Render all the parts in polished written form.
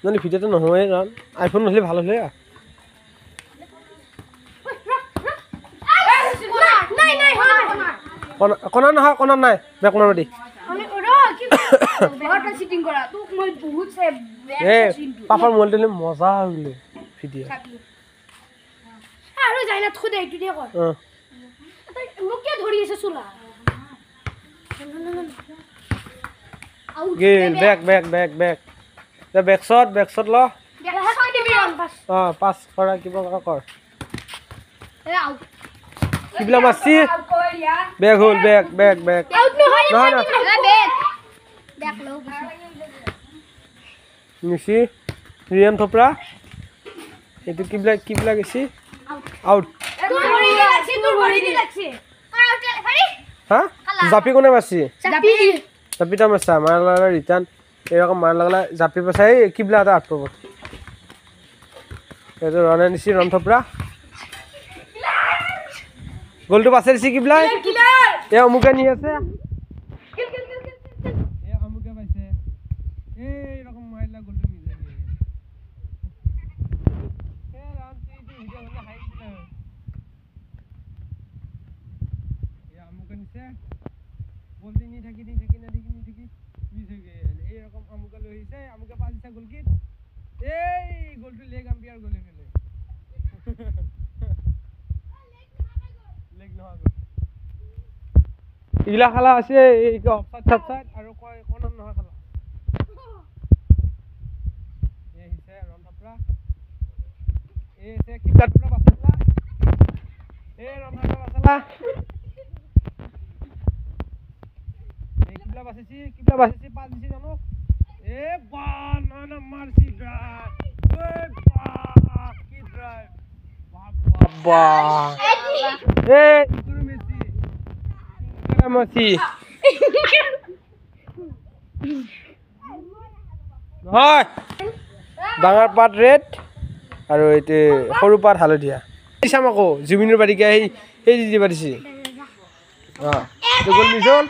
মানে ভিডিওটো নহয় কাৰণ আইফোন নহ'লে ভাল হ'লে কণা নহয় কণা নাই বেক মাৰ দি পাপাৰ মোবাইলটো মজা হৈ গ'লে ভিডিঅ' আৰু যাই না থুদে এইটো দিয়ে কৰ মোক কে ধৰি আছে চুলা গেল বেক শট ল পাস কৰা কিবা কৰ কিবলা মাছি বেক হল বেক আউট নহয় নহয় বেক লো নিছি ৰিয়ান থপৰা এটো কিবলা গেছি আউট তোৰ ভৰি দি লাগছে হা জাপি কোনে মাছি জাপি জাপিটা মাছা মাৰ লাগা ৰিটাৰ্ন এরকম মার লাগলা জাপি পাছাই কিবলা এটা আট পাব এটো রানা নিছি রন থপরা গোলটো পাছে দিছি কিবলা এ অমুকে নি আছে এ অমুকে পাইছে এই রকম মাইলা গোলটো নি যায় এ রান তুই ভিডিও হলে হাই দিতে এ অমুকে নিছে গোলটি নি থাকি মিস হয়ে গেল এই রকম অমুকে লইছে অমুকে পাস দিছে গোল কিট এই গোলটো লেগ আম্পায়ার গোলে ফেলে লেগ নহয় গোল ইগলা খেলা আছে এই অফসাইড সাবসাইড আৰু কয় কোন নহয় খেলা এই হিছে ৰন থপৰা এই হিছে কি কাটৰা বাছলা এই ৰন থপৰা বাছলা এই কিবলা বাসিছি পাঁচ দিছি জানো এ বা না মারছি ড্রাইভ এ বা কি ড্রাইভ বাবা এ ইকুরু মেসি হয় ডাঙৰ পাত ৰেড আৰু এতে সৰু পাত হালধীয়া চাম আকৌ জুবিনৰ বাৰিকে সেই দি পাৰিছি গোল মিছ হ'ল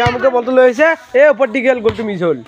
আমুকে বলটো লৈ আহিছে এই ওপৰত দি গেল গোলটো মিছ হ'ল